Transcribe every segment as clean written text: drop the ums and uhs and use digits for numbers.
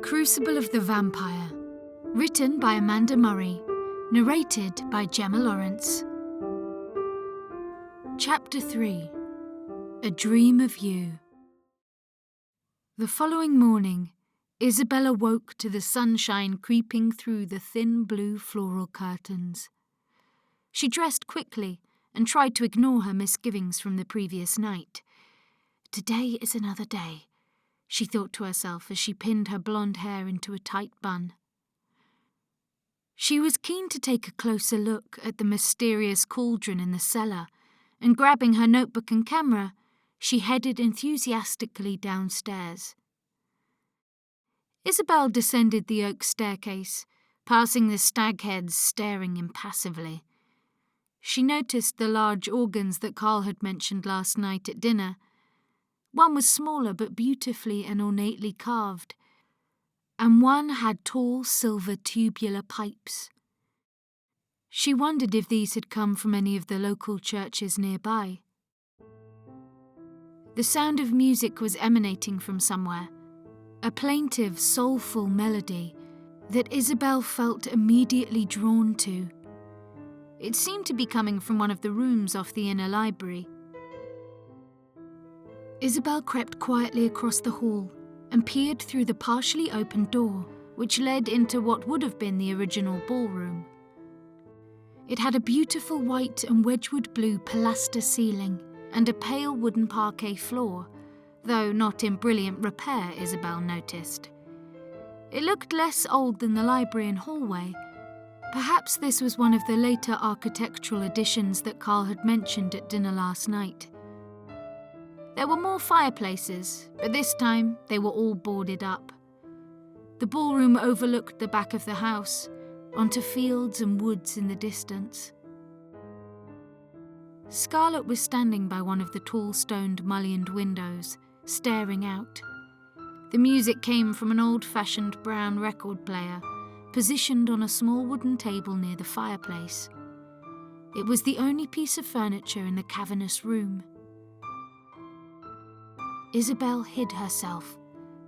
Crucible of the Vampire. Written by Amanda Murray. Narrated by Gemma Lawrence. Chapter 3. A Dream of You. The following morning, Isabelle awoke to the sunshine creeping through the thin blue floral curtains. She dressed quickly and tried to ignore her misgivings from the previous night. Today is another day, she thought to herself as she pinned her blonde hair into a tight bun. She was keen to take a closer look at the mysterious cauldron in the cellar, and grabbing her notebook and camera, she headed enthusiastically downstairs. Isabelle descended the oak staircase, passing the stag heads staring impassively. She noticed the large organs that Carl had mentioned last night at dinner. One was smaller but beautifully and ornately carved, and one had tall silver tubular pipes. She wondered if these had come from any of the local churches nearby. The sound of music was emanating from somewhere, a plaintive, soulful melody that Isabelle felt immediately drawn to. It seemed to be coming from one of the rooms off the inner library. Isabelle crept quietly across the hall and peered through the partially opened door, which led into what would have been the original ballroom. It had a beautiful white and wedgwood blue pilaster ceiling and a pale wooden parquet floor, though not in brilliant repair, Isabelle noticed. It looked less old than the library and hallway. Perhaps this was one of the later architectural additions that Carl had mentioned at dinner last night. There were more fireplaces, but this time they were all boarded up. The ballroom overlooked the back of the house, onto fields and woods in the distance. Scarlett was standing by one of the tall stoned mullioned windows, staring out. The music came from an old-fashioned brown record player, positioned on a small wooden table near the fireplace. It was the only piece of furniture in the cavernous room. Isabelle hid herself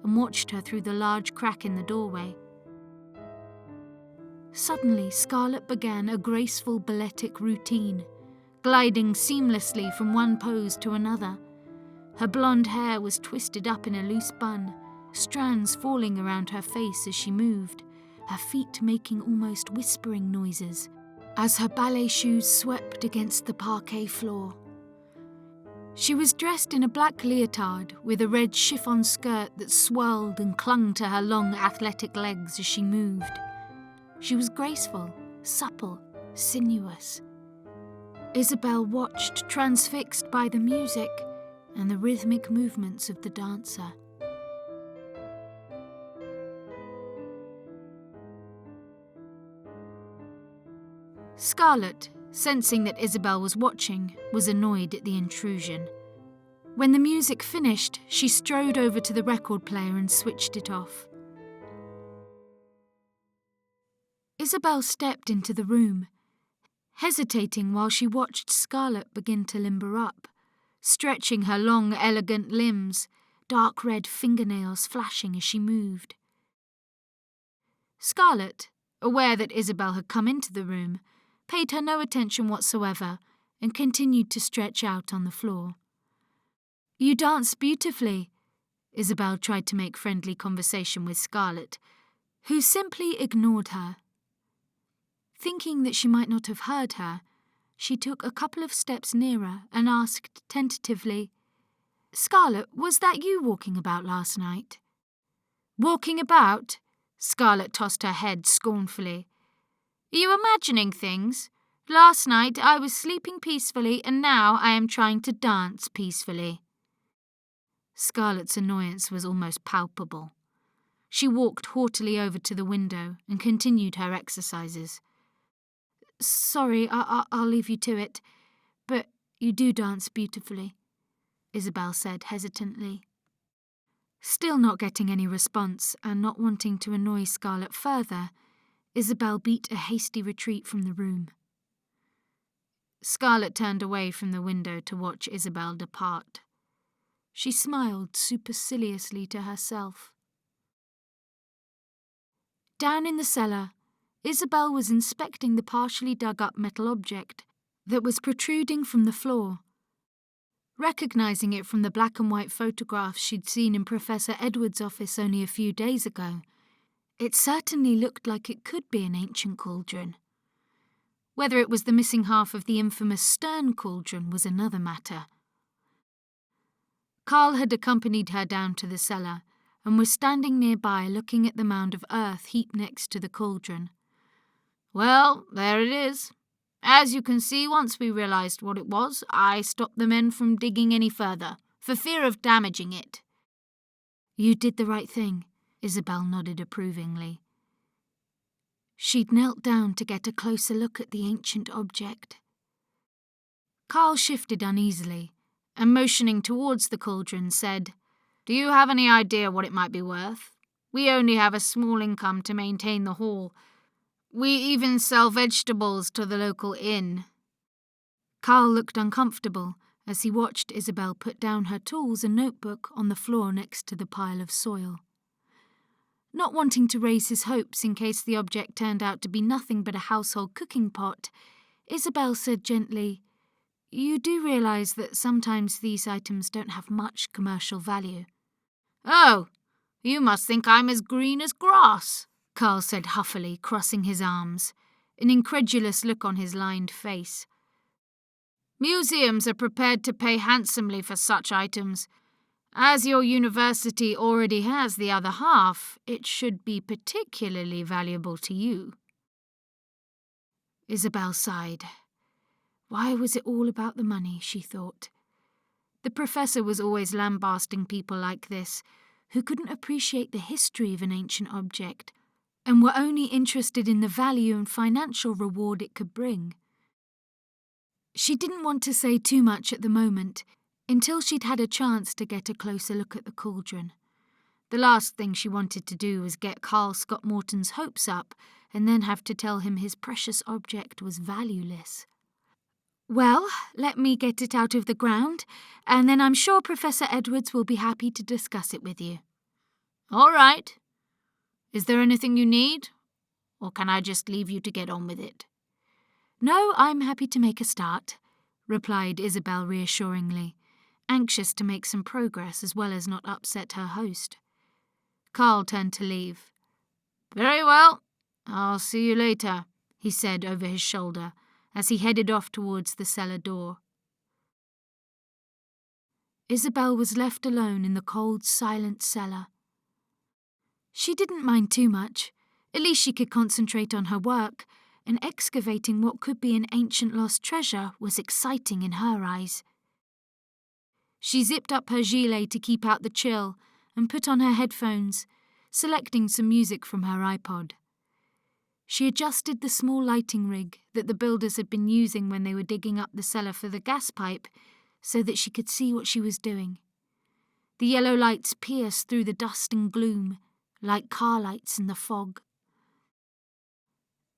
and watched her through the large crack in the doorway. Suddenly, Scarlett began a graceful balletic routine, gliding seamlessly from one pose to another. Her blonde hair was twisted up in a loose bun, strands falling around her face as she moved, her feet making almost whispering noises as her ballet shoes swept against the parquet floor. She was dressed in a black leotard with a red chiffon skirt that swirled and clung to her long athletic legs as she moved. She was graceful, supple, sinuous. Isabelle watched, transfixed by the music and the rhythmic movements of the dancer. Scarlett, sensing that Isabelle was watching, was annoyed at the intrusion. When the music finished, she strode over to the record player and switched it off. Isabelle stepped into the room, hesitating while she watched Scarlett begin to limber up, stretching her long, elegant limbs, dark red fingernails flashing as she moved. Scarlett, aware that Isabelle had come into the room, paid her no attention whatsoever and continued to stretch out on the floor. "You dance beautifully," Isabelle tried to make friendly conversation with Scarlett, who simply ignored her. Thinking that she might not have heard her, she took a couple of steps nearer and asked tentatively, "Scarlett, was that you walking about last night?" "Walking about?" Scarlett tossed her head scornfully. "Are you imagining things? Last night I was sleeping peacefully and now I am trying to dance peacefully." Scarlett's annoyance was almost palpable. She walked haughtily over to the window and continued her exercises. "Sorry, I'll leave you to it, but you do dance beautifully," Isabelle said hesitantly. Still not getting any response and not wanting to annoy Scarlett further, Isabelle beat a hasty retreat from the room. Scarlett turned away from the window to watch Isabelle depart. She smiled superciliously to herself. Down in the cellar, Isabelle was inspecting the partially dug-up metal object that was protruding from the floor. Recognizing it from the black and white photographs she'd seen in Professor Edwards' office only a few days ago, it certainly looked like it could be an ancient cauldron. Whether it was the missing half of the infamous stern cauldron was another matter. Carl had accompanied her down to the cellar and was standing nearby looking at the mound of earth heaped next to the cauldron. "Well, there it is. As you can see, once we realized what it was, I stopped the men from digging any further, for fear of damaging it." "You did the right thing," Isabelle nodded approvingly. She'd knelt down to get a closer look at the ancient object. Carl shifted uneasily, and motioning towards the cauldron, said, "Do you have any idea what it might be worth? We only have a small income to maintain the hall. We even sell vegetables to the local inn." Carl looked uncomfortable as he watched Isabelle put down her tools and notebook on the floor next to the pile of soil. Not wanting to raise his hopes in case the object turned out to be nothing but a household cooking pot, Isabelle said gently, "You do realize that sometimes these items don't have much commercial value." "Oh, you must think I'm as green as grass," Carl said huffily, crossing his arms, an incredulous look on his lined face. "Museums are prepared to pay handsomely for such items. As your university already has the other half, it should be particularly valuable to you." Isabelle sighed. Why was it all about the money, she thought. The professor was always lambasting people like this, who couldn't appreciate the history of an ancient object, and were only interested in the value and financial reward it could bring. She didn't want to say too much at the moment, until she'd had a chance to get a closer look at the cauldron. The last thing she wanted to do was get Carl Scott Morton's hopes up, and then have to tell him his precious object was valueless. "Well, let me get it out of the ground, and then I'm sure Professor Edwards will be happy to discuss it with you." "All right. Is there anything you need, or can I just leave you to get on with it?" "No, I'm happy to make a start," replied Isabelle reassuringly, anxious to make some progress as well as not upset her host. Carl turned to leave. "Very well, I'll see you later," he said over his shoulder as he headed off towards the cellar door. Isabelle was left alone in the cold, silent cellar. She didn't mind too much. At least she could concentrate on her work, and excavating what could be an ancient lost treasure was exciting in her eyes. She zipped up her gilet to keep out the chill and put on her headphones, selecting some music from her iPod. She adjusted the small lighting rig that the builders had been using when they were digging up the cellar for the gas pipe so that she could see what she was doing. The yellow lights pierced through the dust and gloom, like car lights in the fog.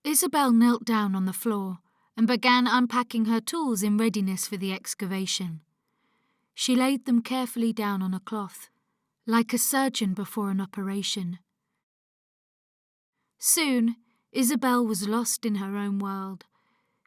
Isabelle knelt down on the floor and began unpacking her tools in readiness for the excavation. She laid them carefully down on a cloth, like a surgeon before an operation. Soon, Isabelle was lost in her own world,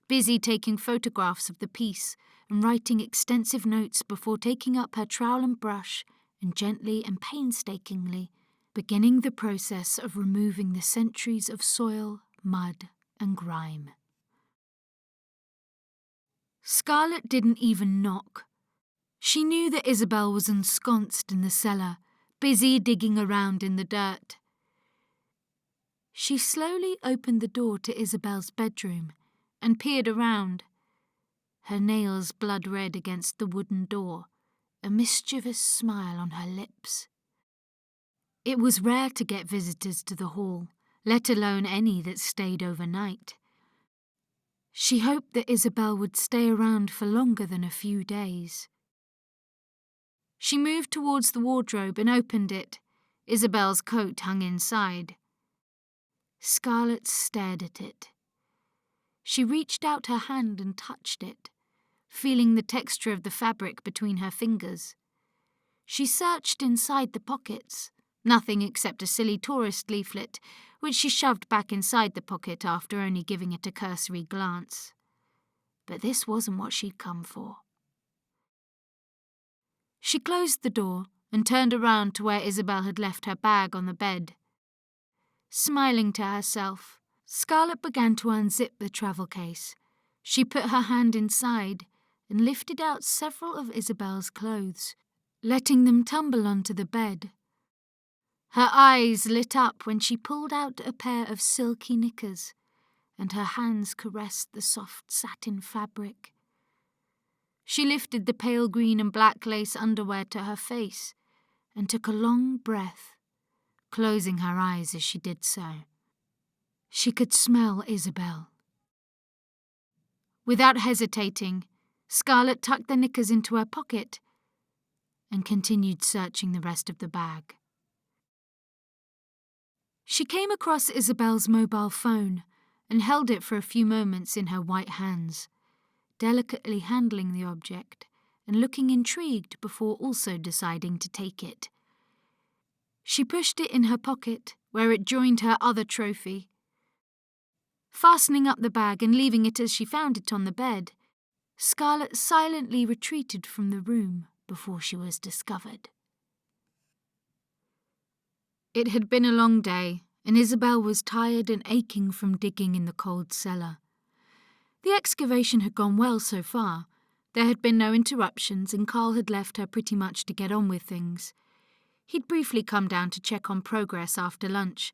busy taking photographs of the piece and writing extensive notes before taking up her trowel and brush and gently and painstakingly beginning the process of removing the centuries of soil, mud, and grime. Scarlett didn't even knock. She knew that Isabelle was ensconced in the cellar, busy digging around in the dirt. She slowly opened the door to Isabelle's bedroom and peered around, her nails blood red against the wooden door, a mischievous smile on her lips. It was rare to get visitors to the hall, let alone any that stayed overnight. She hoped that Isabelle would stay around for longer than a few days. She moved towards the wardrobe and opened it. Isabelle's coat hung inside. Scarlett stared at it. She reached out her hand and touched it, feeling the texture of the fabric between her fingers. She searched inside the pockets, Nothing except a silly tourist leaflet, which she shoved back inside the pocket after only giving it a cursory glance. But this wasn't what she'd come for. She closed the door and turned around to where Isabelle had left her bag on the bed. Smiling to herself, Scarlett began to unzip the travel case. She put her hand inside and lifted out several of Isabelle's clothes, letting them tumble onto the bed. Her eyes lit up when she pulled out a pair of silky knickers, and her hands caressed the soft satin fabric. She lifted the pale green and black lace underwear to her face and took a long breath, closing her eyes as she did so. She could smell Isabelle. Without hesitating, Scarlett tucked the knickers into her pocket and continued searching the rest of the bag. She came across Isabelle's mobile phone and held it for a few moments in her white hands, delicately handling the object and looking intrigued before also deciding to take it. She pushed it in her pocket, where it joined her other trophy. Fastening up the bag and leaving it as she found it on the bed, Scarlett silently retreated from the room before she was discovered. It had been a long day, and Isabelle was tired and aching from digging in the cold cellar. The excavation had gone well so far. There had been no interruptions, and Carl had left her pretty much to get on with things. He'd briefly come down to check on progress after lunch,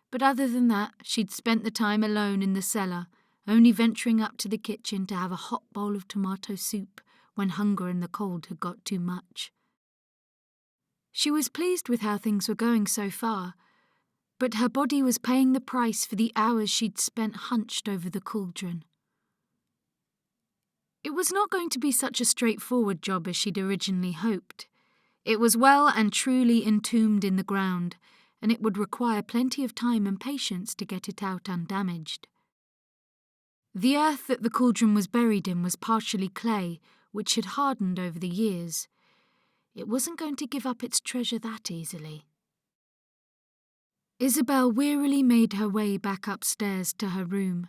but other than that, she'd spent the time alone in the cellar, only venturing up to the kitchen to have a hot bowl of tomato soup when hunger and the cold had got too much. She was pleased with how things were going so far, but her body was paying the price for the hours she'd spent hunched over the cauldron. It was not going to be such a straightforward job as she'd originally hoped. It was well and truly entombed in the ground, and it would require plenty of time and patience to get it out undamaged. The earth that the cauldron was buried in was partially clay, which had hardened over the years. It wasn't going to give up its treasure that easily. Isabelle wearily made her way back upstairs to her room.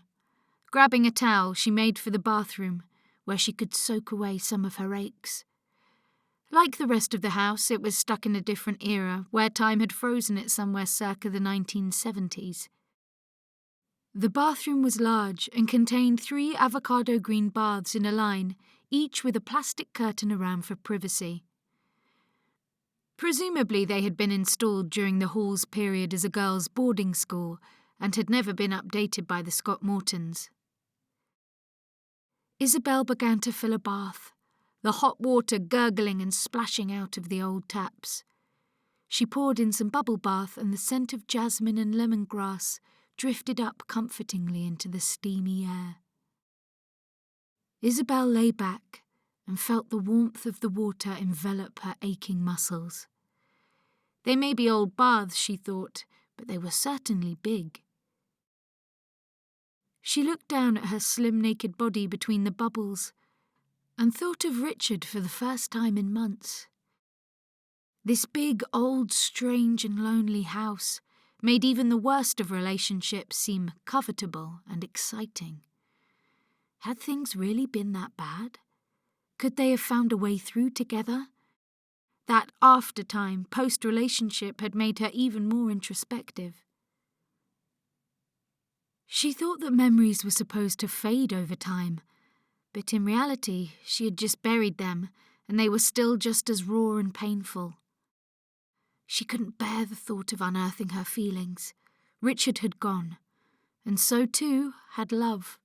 Grabbing a towel, she made for the bathroom, where she could soak away some of her aches. Like the rest of the house, it was stuck in a different era, where time had frozen it somewhere circa the 1970s. The bathroom was large and contained 3 avocado green baths in a line, each with a plastic curtain around for privacy. Presumably they had been installed during the hall's period as a girls' boarding school and had never been updated by the Scott Mortons. Isabelle began to fill a bath, the hot water gurgling and splashing out of the old taps. She poured in some bubble bath, and the scent of jasmine and lemongrass drifted up comfortingly into the steamy air. Isabelle lay back and felt the warmth of the water envelop her aching muscles. They may be old baths, she thought, but they were certainly big. She looked down at her slim naked body between the bubbles and thought of Richard for the first time in months. This big, old, strange and lonely house made even the worst of relationships seem covetable and exciting. Had things really been that bad? Could they have found a way through together? That after-time, post-relationship had made her even more introspective. She thought that memories were supposed to fade over time, but in reality she had just buried them, and they were still just as raw and painful. She couldn't bear the thought of unearthing her feelings. Richard had gone, and so too had love.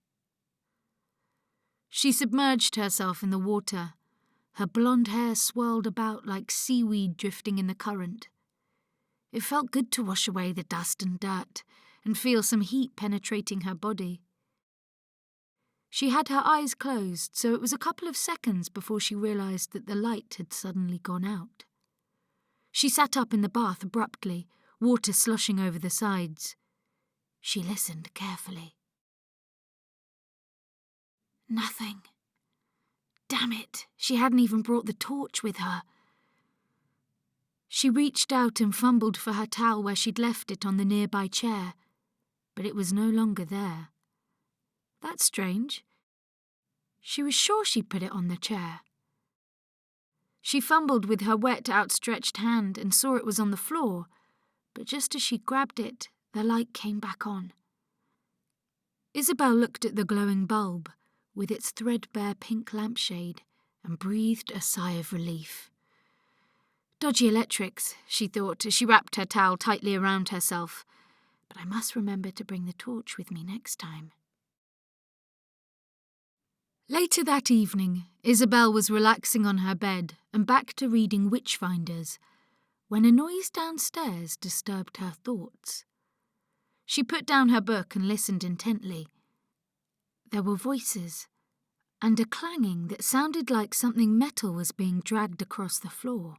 She submerged herself in the water. Her blonde hair swirled about like seaweed drifting in the current. It felt good to wash away the dust and dirt and feel some heat penetrating her body. She had her eyes closed, so it was a couple of seconds before she realized that the light had suddenly gone out. She sat up in the bath abruptly, water sloshing over the sides. She listened carefully. Nothing. Damn it, she hadn't even brought the torch with her. She reached out and fumbled for her towel where she'd left it on the nearby chair, but it was no longer there. That's strange. She was sure she'd put it on the chair. She fumbled with her wet, outstretched hand and saw it was on the floor, but just as she grabbed it, the light came back on. Isabelle looked at the glowing bulb, with its threadbare pink lampshade, and breathed a sigh of relief. Dodgy electrics, she thought as she wrapped her towel tightly around herself, but I must remember to bring the torch with me next time. Later that evening, Isabelle was relaxing on her bed and back to reading Witchfinders, when a noise downstairs disturbed her thoughts. She put down her book and listened intently. There were voices, and a clanging that sounded like something metal was being dragged across the floor.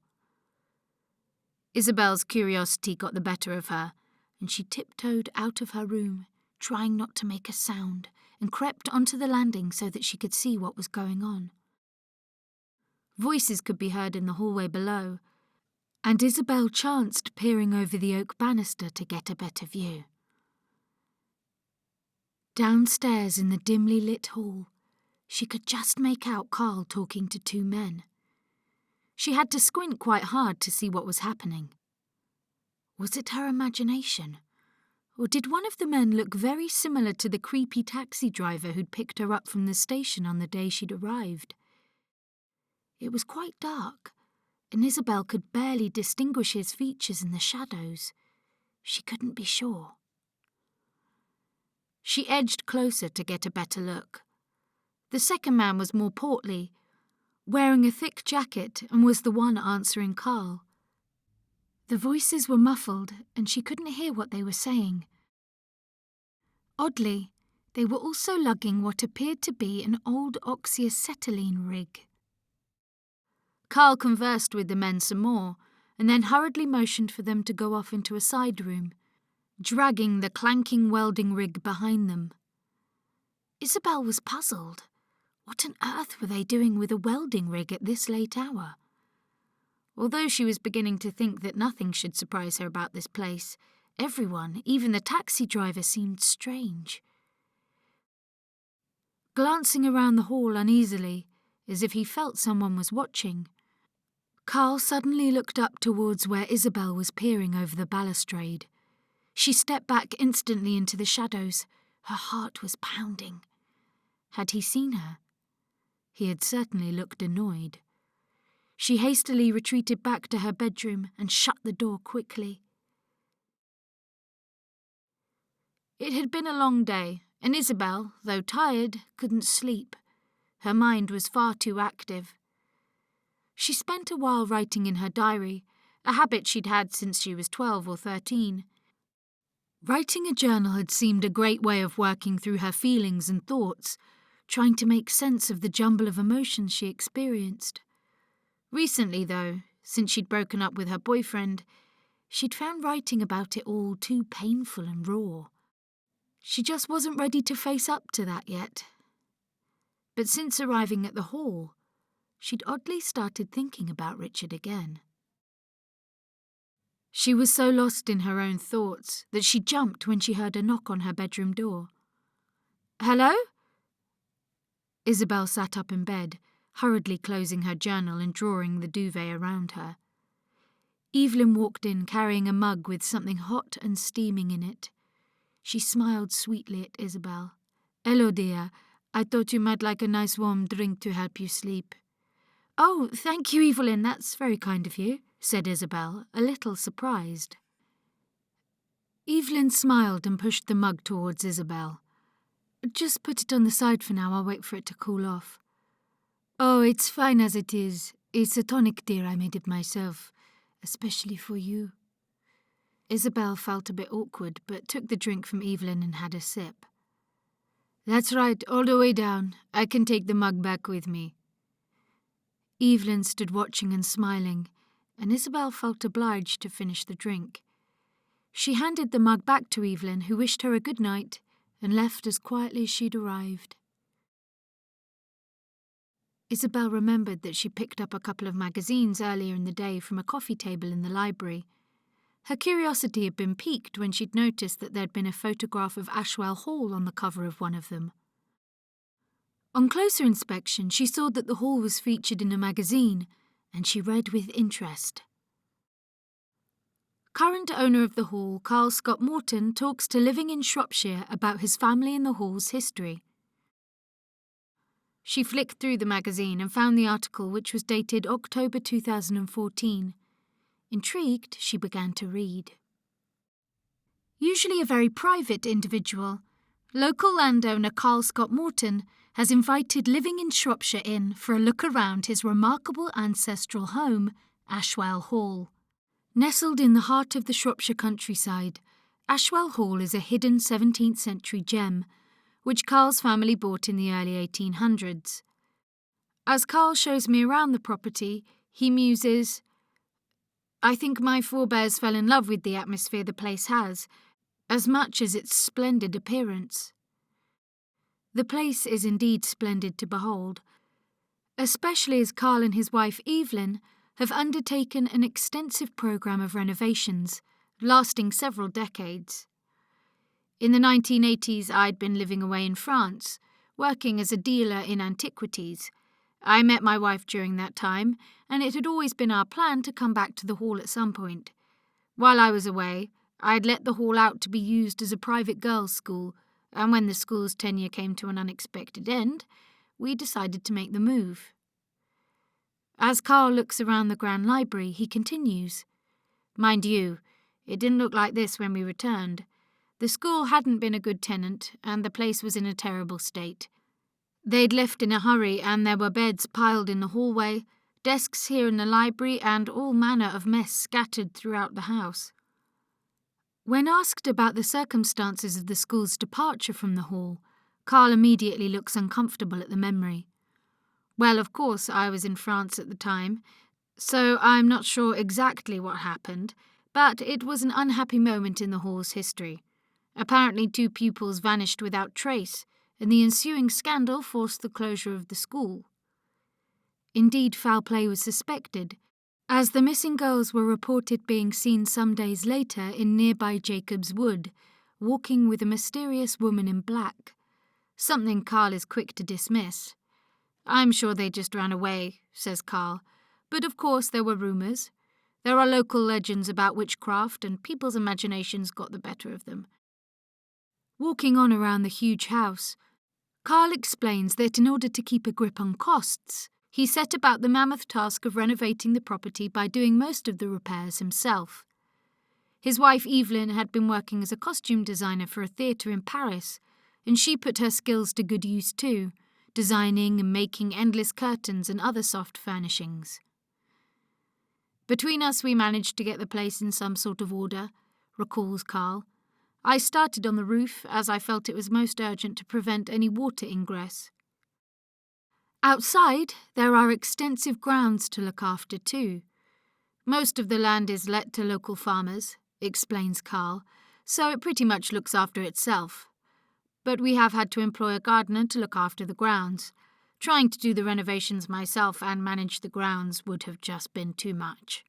Isabelle's curiosity got the better of her, and she tiptoed out of her room, trying not to make a sound, and crept onto the landing so that she could see what was going on. Voices could be heard in the hallway below, and Isabelle chanced peering over the oak banister to get a better view. Downstairs in the dimly lit hall, she could just make out Carl talking to two men. She had to squint quite hard to see what was happening. Was it her imagination? Or did one of the men look very similar to the creepy taxi driver who'd picked her up from the station on the day she'd arrived? It was quite dark, and Isabelle could barely distinguish his features in the shadows. She couldn't be sure. She edged closer to get a better look. The second man was more portly, wearing a thick jacket, and was the one answering Carl. The voices were muffled, and she couldn't hear what they were saying. Oddly, they were also lugging what appeared to be an old oxyacetylene rig. Carl conversed with the men some more, and then hurriedly motioned for them to go off into a side room, dragging the clanking welding rig behind them. Isabelle was puzzled. What on earth were they doing with a welding rig at this late hour? Although she was beginning to think that nothing should surprise her about this place, everyone, even the taxi driver, seemed strange. Glancing around the hall uneasily, as if he felt someone was watching, Carl suddenly looked up towards where Isabelle was peering over the balustrade. She stepped back instantly into the shadows. Her heart was pounding. Had he seen her? He had certainly looked annoyed. She hastily retreated back to her bedroom and shut the door quickly. It had been a long day, and Isabelle, though tired, couldn't sleep. Her mind was far too active. She spent a while writing in her diary, a habit she'd had since she was 12 or 13. Writing a journal had seemed a great way of working through her feelings and thoughts, trying to make sense of the jumble of emotions she experienced. Recently, though, since she'd broken up with her boyfriend, she'd found writing about it all too painful and raw. She just wasn't ready to face up to that yet. But since arriving at the hall, she'd oddly started thinking about Richard again. She was so lost in her own thoughts that she jumped when she heard a knock on her bedroom door. "Hello?" Isabelle sat up in bed, hurriedly closing her journal and drawing the duvet around her. Evelyn walked in carrying a mug with something hot and steaming in it. She smiled sweetly at Isabelle. "Hello, dear. I thought you might like a nice warm drink to help you sleep." "Oh, thank you, Evelyn. That's very kind of you," said Isabelle, a little surprised. Evelyn smiled and pushed the mug towards Isabelle. "Just put it on the side for now. I'll wait for it to cool off." "Oh, it's fine as it is. It's a tonic, dear. I made it myself, especially for you." Isabelle felt a bit awkward, but took the drink from Evelyn and had a sip. "That's right, all the way down. I can take the mug back with me." Evelyn stood watching and smiling, and Isabelle felt obliged to finish the drink. She handed the mug back to Evelyn, who wished her a good night, and left as quietly as she'd arrived. Isabelle remembered that she picked up a couple of magazines earlier in the day from a coffee table in the library. Her curiosity had been piqued when she'd noticed that there'd been a photograph of Ashwell Hall on the cover of one of them. On closer inspection, she saw that the hall was featured in a magazine, and she read with interest. Current owner of the hall, Carl Scott Morton, talks to Living in Shropshire about his family and the hall's history. She flicked through the magazine and found the article, which was dated October 2014. Intrigued, she began to read. Usually a very private individual, local landowner Carl Scott Morton has invited Living in Shropshire in for a look around his remarkable ancestral home, Ashwell Hall. Nestled in the heart of the Shropshire countryside, Ashwell Hall is a hidden 17th century gem, which Carl's family bought in the early 1800s. As Carl shows me around the property, he muses, "I think my forebears fell in love with the atmosphere the place has, as much as its splendid appearance." The place is indeed splendid to behold, especially as Carl and his wife Evelyn have undertaken an extensive programme of renovations, lasting several decades. In the 1980s, I'd been living away in France, working as a dealer in antiquities. I met my wife during that time, and it had always been our plan to come back to the hall at some point. While I was away, I'd let the hall out to be used as a private girls' school, and when the school's tenure came to an unexpected end, we decided to make the move. As Carl looks around the Grand Library, he continues, "Mind you, it didn't look like this when we returned. The school hadn't been a good tenant, and the place was in a terrible state. They'd left in a hurry, and there were beds piled in the hallway, desks here in the library, and all manner of mess scattered throughout the house." When asked about the circumstances of the school's departure from the hall, Carl immediately looks uncomfortable at the memory. "Well, of course, I was in France at the time, so I'm not sure exactly what happened, but it was an unhappy moment in the hall's history. Apparently 2 pupils vanished without trace, and the ensuing scandal forced the closure of the school." Indeed, foul play was suspected, as the missing girls were reported being seen some days later in nearby Jacob's Wood, walking with a mysterious woman in black, something Carl is quick to dismiss. "I'm sure they just ran away," says Carl, "but of course there were rumours. There are local legends about witchcraft, and people's imaginations got the better of them." Walking on around the huge house, Carl explains that in order to keep a grip on costs, he set about the mammoth task of renovating the property by doing most of the repairs himself. His wife Evelyn had been working as a costume designer for a theatre in Paris, and she put her skills to good use too, designing and making endless curtains and other soft furnishings. "Between us we managed to get the place in some sort of order," recalls Carl. "I started on the roof, as I felt it was most urgent to prevent any water ingress. Outside, there are extensive grounds to look after too. Most of the land is let to local farmers," explains Carl, "so it pretty much looks after itself. But we have had to employ a gardener to look after the grounds. Trying to do the renovations myself and manage the grounds would have just been too much."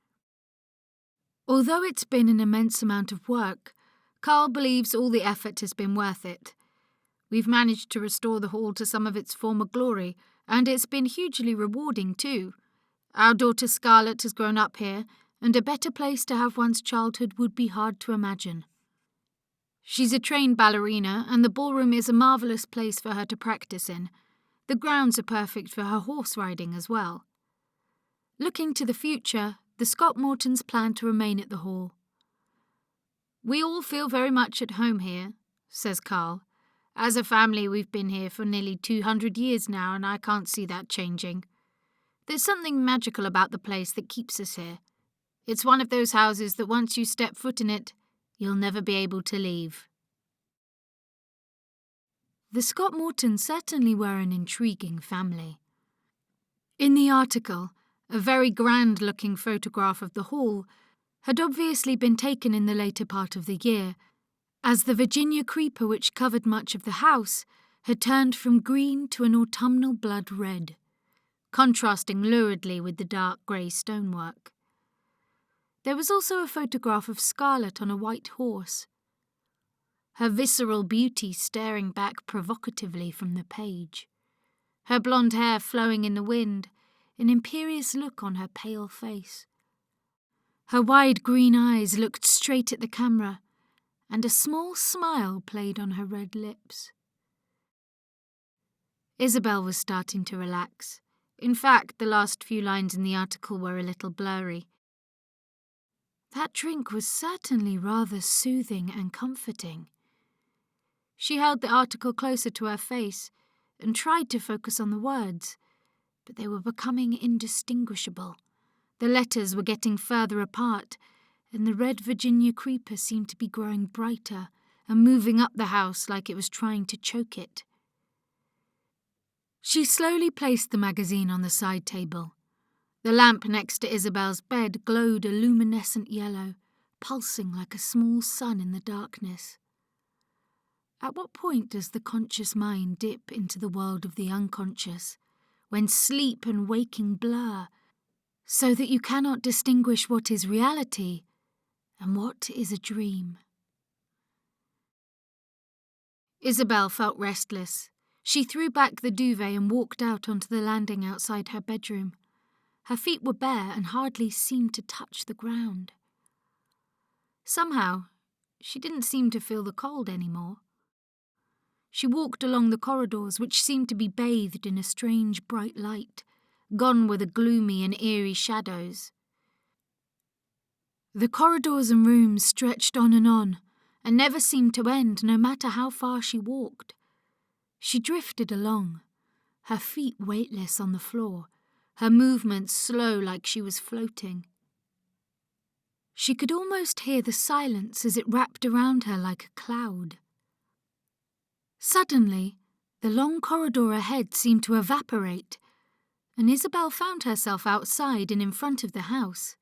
Although it's been an immense amount of work, Carl believes all the effort has been worth it. "We've managed to restore the hall to some of its former glory, and it's been hugely rewarding too. Our daughter Scarlett has grown up here, and a better place to have one's childhood would be hard to imagine. She's a trained ballerina, and the ballroom is a marvellous place for her to practice in. The grounds are perfect for her horse riding as well." Looking to the future, the Scott Mortons plan to remain at the hall. "We all feel very much at home here," says Carl. "As a family, we've been here for nearly 200 years now, and I can't see that changing. There's something magical about the place that keeps us here. It's one of those houses that once you step foot in it, you'll never be able to leave." The Scott Mortons certainly were an intriguing family. In the article, a very grand-looking photograph of the hall had obviously been taken in the later part of the year, as the Virginia creeper which covered much of the house had turned from green to an autumnal blood red. contrasting luridly with the dark grey stonework. There was also a photograph of Scarlet on a white horse, her visceral beauty staring back provocatively from the page, her blonde hair flowing in the wind, an imperious look on her pale face. Her wide green eyes looked straight at the camera, and a small smile played on her red lips. Isabelle was starting to relax. In fact, the last few lines in the article were a little blurry. That drink was certainly rather soothing and comforting. She held the article closer to her face and tried to focus on the words, but they were becoming indistinguishable. The letters were getting further apart, and the red Virginia creeper seemed to be growing brighter and moving up the house like it was trying to choke it. She slowly placed the magazine on the side table. The lamp next to Isabelle's bed glowed a luminescent yellow, pulsing like a small sun in the darkness. At what point does the conscious mind dip into the world of the unconscious, when sleep and waking blur, so that you cannot distinguish what is reality and what is a dream? Isabelle felt restless. She threw back the duvet and walked out onto the landing outside her bedroom. Her feet were bare and hardly seemed to touch the ground. Somehow, she didn't seem to feel the cold anymore. She walked along the corridors, which seemed to be bathed in a strange bright light, gone were the gloomy and eerie shadows. The corridors and rooms stretched on, and never seemed to end, no matter how far she walked. She drifted along, her feet weightless on the floor, her movements slow like she was floating. She could almost hear the silence as it wrapped around her like a cloud. Suddenly, the long corridor ahead seemed to evaporate, and Isabelle found herself outside and in front of the house.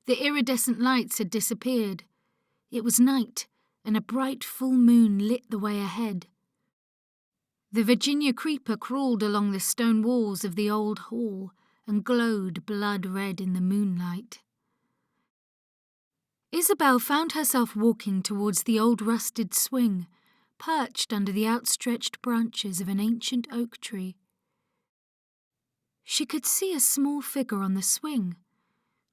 The iridescent lights had disappeared. It was night, and a bright full moon lit the way ahead. The Virginia creeper crawled along the stone walls of the old hall and glowed blood-red in the moonlight. Isabelle found herself walking towards the old rusted swing, perched under the outstretched branches of an ancient oak tree. She could see a small figure on the swing,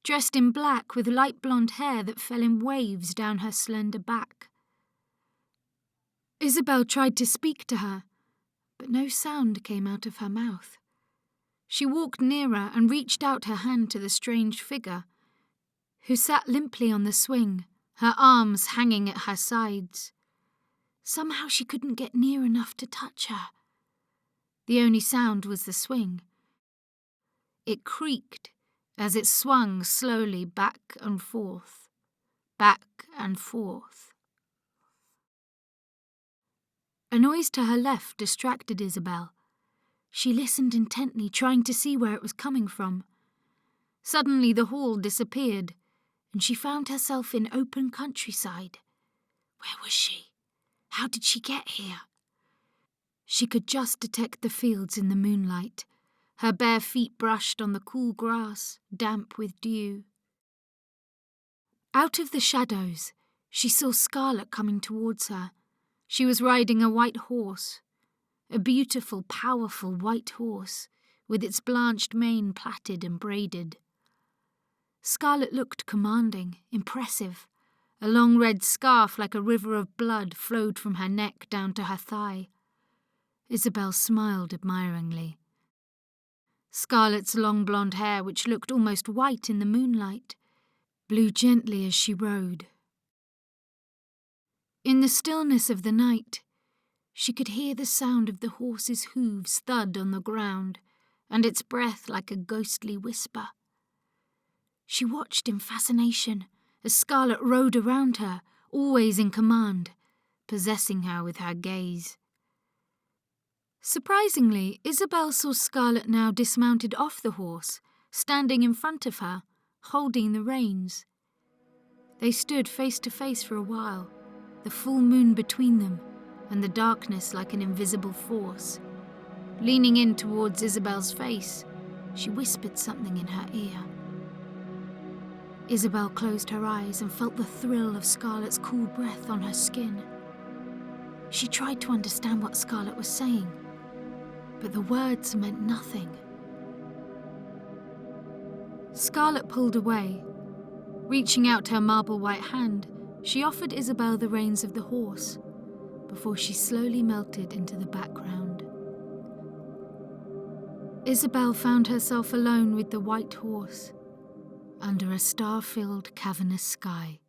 dressed in black with light blonde hair that fell in waves down her slender back. Isabelle tried to speak to her, but no sound came out of her mouth. She walked nearer and reached out her hand to the strange figure, who sat limply on the swing, her arms hanging at her sides. Somehow she couldn't get near enough to touch her. The only sound was the swing. It creaked as it swung slowly back and forth, back and forth. A noise to her left distracted Isabelle. She listened intently, trying to see where it was coming from. Suddenly the hall disappeared, and she found herself in open countryside. Where was she? How did she get here? She could just detect the fields in the moonlight. Her bare feet brushed on the cool grass, damp with dew. Out of the shadows, she saw Scarlet coming towards her. She was riding a white horse, a beautiful, powerful white horse, with its blanched mane plaited and braided. Scarlet looked commanding, impressive. A long red scarf like a river of blood flowed from her neck down to her thigh. Isabelle smiled admiringly. Scarlet's long blonde hair, which looked almost white in the moonlight, blew gently as she rode. In the stillness of the night, she could hear the sound of the horse's hooves thud on the ground, and its breath like a ghostly whisper. She watched in fascination as Scarlet rode around her, always in command, possessing her with her gaze. Surprisingly, Isabelle saw Scarlet now dismounted off the horse, standing in front of her, holding the reins. They stood face to face for a while, the full moon between them, and the darkness like an invisible force. Leaning in towards Isabelle's face, She whispered something in her ear. Isabelle closed her eyes and felt the thrill of Scarlett's cool breath on her skin. She tried to understand what Scarlett was saying, but the words meant nothing. Scarlett pulled away. Reaching out her marble-white hand, she offered Isabelle the reins of the horse, before she slowly melted into the background. Isabelle found herself alone with the white horse, under a star-filled cavernous sky.